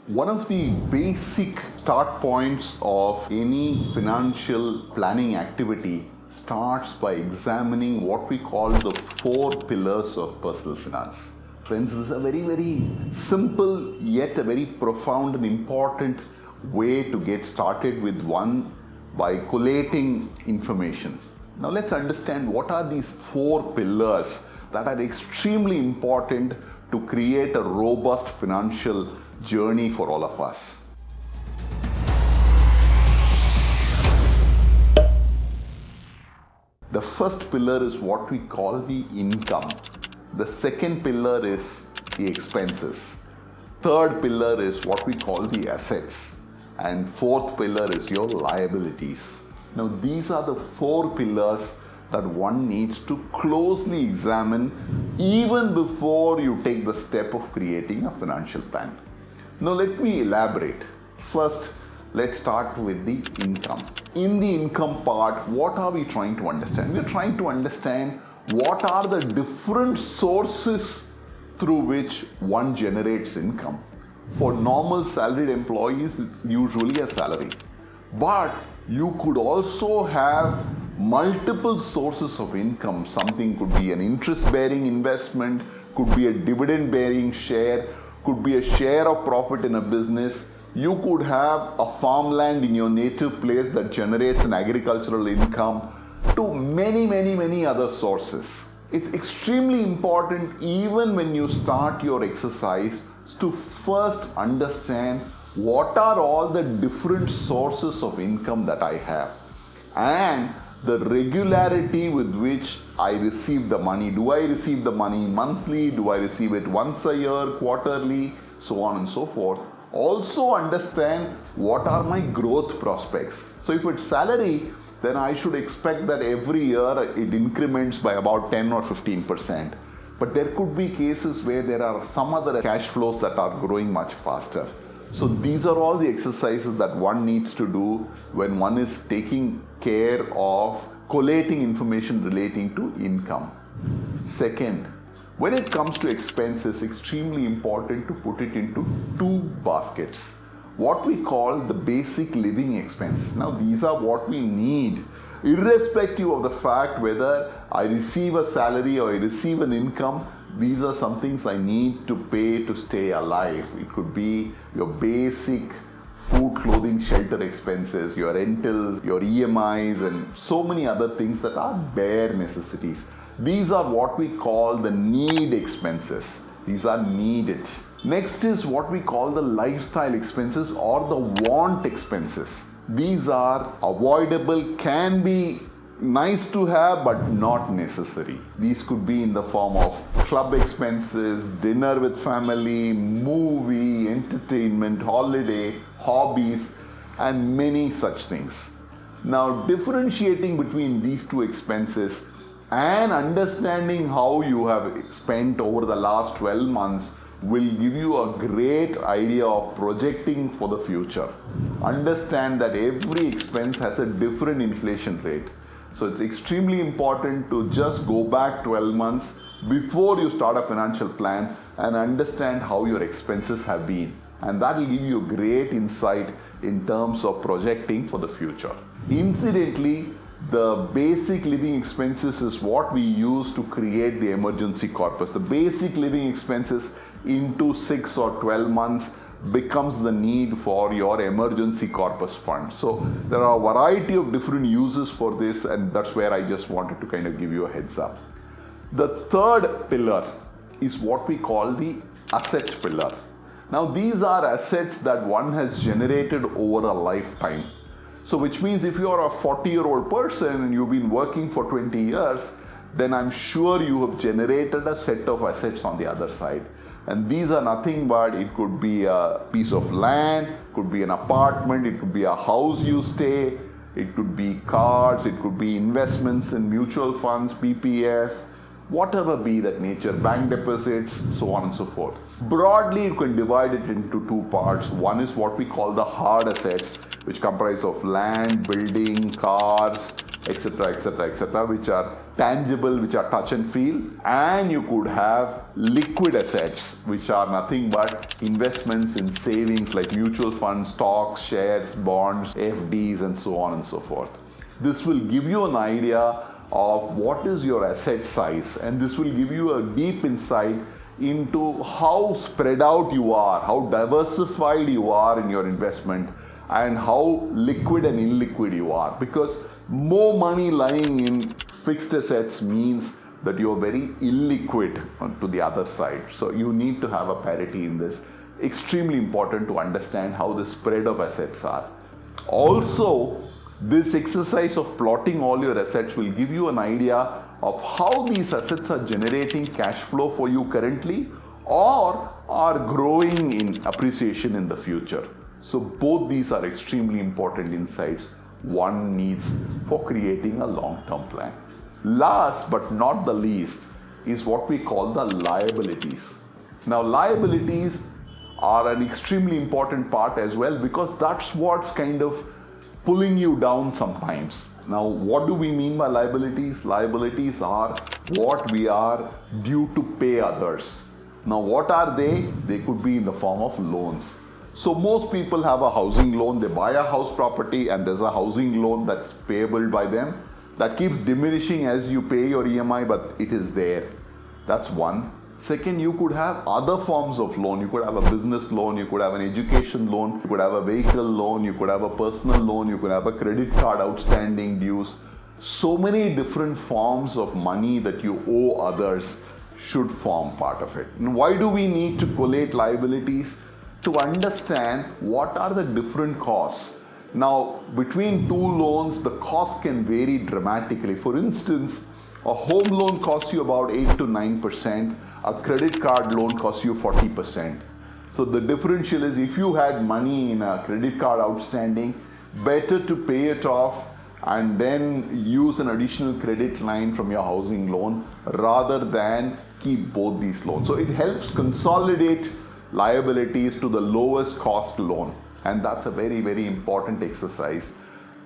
One of the basic start points of any financial planning activity starts by examining what we call the 4 pillars of personal finance. Friends, this is a very simple yet a very profound and important way to get started with one by collating information. Now let's understand what are these 4 pillars that are extremely important to create a robust financial journey for all of us. The first pillar is what we call the income. The second pillar is the expenses. Third pillar is what we call the assets. And fourth pillar is your liabilities. Now these are the 4 pillars that one needs to closely examine even before you take the step of creating a financial plan. Now let me elaborate. First, let's start with the income. In the income part, what are we trying to understand? We are trying to understand what are the different sources through which one generates income. For normal salaried employees, it's usually a salary. But you could also have multiple sources of income. Something could be an interest-bearing investment, could be a dividend-bearing share, could be a share of profit in a business. You could have a farmland in your native place that generates an agricultural income, to many other sources. It's extremely important even when you start your exercise to first understand what are all the different sources of income that I have and the regularity with which I receive the money. Do I receive the money monthly? Do I receive it once a year, quarterly, so on and so forth? Also understand what are my growth prospects. So if it's salary, then I should expect that every year it increments by about 10 or 15%. But there could be cases where there are some other cash flows that are growing much faster. So these are all the exercises that one needs to do when one is taking care of collating information relating to income. Second, when it comes to expenses, extremely important to put it into 2 baskets. What we call the basic living expense. Now these are what we need, irrespective of the fact whether I receive a salary or I receive an income. These are some things I need to pay to stay alive. It could be your basic food, clothing, shelter expenses, your rentals, your EMIs, and so many other things that are bare necessities. These are what we call the need expenses. These are needed. Next is what we call the lifestyle expenses or the want expenses. These are avoidable, can be nice to have but not necessary. These could be in the form of club expenses, dinner with family, movie, entertainment, holiday, hobbies, and many such things. Now differentiating between these 2 expenses and understanding how you have spent over the last 12 months will give you a great idea of projecting for the future. Understand that every expense has a different inflation rate. So it's extremely important to just go back 12 months before you start a financial plan and understand how your expenses have been. And that will give you a great insight in terms of projecting for the future. Incidentally, the basic living expenses is what we use to create the emergency corpus. The basic living expenses into 6 or 12 months becomes the need for your emergency corpus fund. So there are a variety of different uses for this, and that's where I just wanted to kind of give you a heads up. The third pillar is what we call the asset pillar. Now these are assets that one has generated over a lifetime. So which means if you are a 40-year-old person and you've been working for 20 years, then I'm sure you have generated a set of assets on the other side. And these are nothing but, it could be a piece of land, could be an apartment, it could be a house you stay, it could be cars, it could be investments in mutual funds, PPF, whatever be that nature, bank deposits, so on and so forth. Broadly, you can divide it into 2 parts. One is what we call the hard assets, which comprise of land, building, cars, etc., etc., etc., which are tangible, which are touch and feel. And you could have liquid assets, which are nothing but investments in savings like mutual funds, stocks, shares, bonds, FDs, and so on and so forth. This will give you an idea of what is your asset size, and this will give you a deep insight into how spread out you are, how diversified you are in your investment, and how liquid and illiquid you are. Because more money lying in fixed assets means that you are very illiquid to the other side. So you need to have a parity in this. Extremely important to understand how the spread of assets are. Also, this exercise of plotting all your assets will give you an idea of how these assets are generating cash flow for you currently or are growing in appreciation in the future. So both these are extremely important insights one needs for creating a long-term plan. Last but not the least is what we call the liabilities. Now, liabilities are an extremely important part as well, because that's what's kind of pulling you down sometimes. Now, what do we mean by liabilities? Liabilities are what we are due to pay others. Now, what are they? They could be in the form of loans. So most people have a housing loan. They buy a house property and there's a housing loan that's payable by them. That keeps diminishing as you pay your EMI, but it is there. That's one. Second, you could have other forms of loan. You could have a business loan, you could have an education loan, you could have a vehicle loan, you could have a personal loan, you could have a credit card outstanding dues. So many different forms of money that you owe others should form part of it. And why do we need to collate liabilities? To understand what are the different costs. Now, between two loans, the cost can vary dramatically. For instance, a home loan costs you about 8 to 9%. A credit card loan costs you 40%. So the differential is, if you had money in a credit card outstanding, better to pay it off and then use an additional credit line from your housing loan rather than keep both these loans. So it helps consolidate liabilities to the lowest cost loan, and that's a very, very important exercise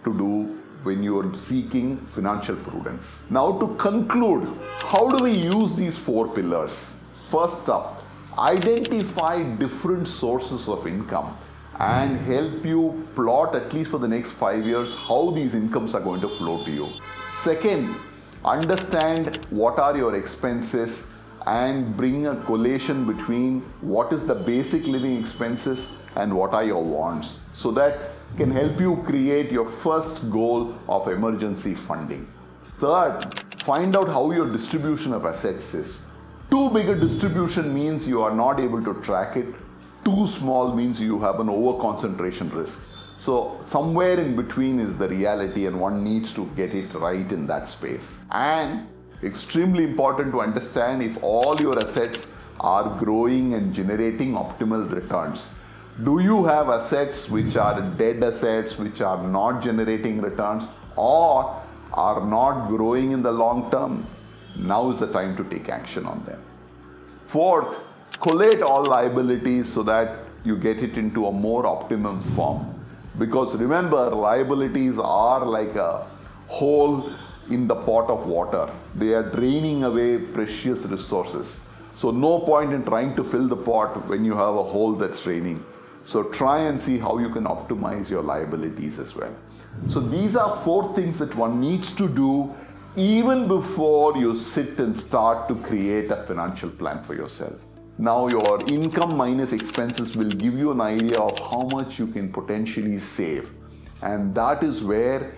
to do when you're seeking financial prudence. Now, to conclude, how do we use these four pillars? First up, identify different sources of income and help you plot, at least for the next 5 years, how these incomes are going to flow to you. Second, understand what are your expenses and bring a collation between what is the basic living expenses and what are your wants, so that can help you create your first goal of emergency funding. Third, find out how your distribution of assets is. Too big a distribution means you are not able to track it. Too small means you have an over concentration risk. So somewhere in between is the reality, and one needs to get it right in that space. And extremely important to understand if all your assets are growing and generating optimal returns. Do you have assets which are dead assets, which are not generating returns or are not growing in the long term? Now is the time to take action on them. Fourth, collate all liabilities so that you get it into a more optimum form. Because remember, liabilities are like a hole in the pot of water. They are draining away precious resources. So no point in trying to fill the pot when you have a hole that's draining. So try and see how you can optimize your liabilities as well. So these are four things that one needs to do even before you sit and start to create a financial plan for yourself. Now, your income minus expenses will give you an idea of how much you can potentially save. And that is where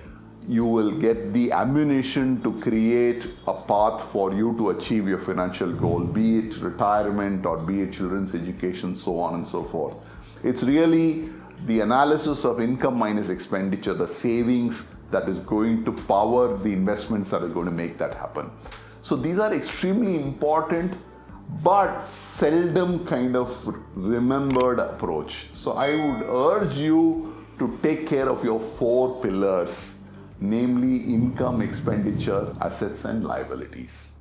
you will get the ammunition to create a path for you to achieve your financial goal, be it retirement or be it children's education, so on and so forth. It's really the analysis of income minus expenditure, the savings, that is going to power the investments that is going to make that happen. So these are extremely important but seldom kind of remembered approach. So I would urge you to take care of your four pillars, namely income, expenditure, assets and liabilities.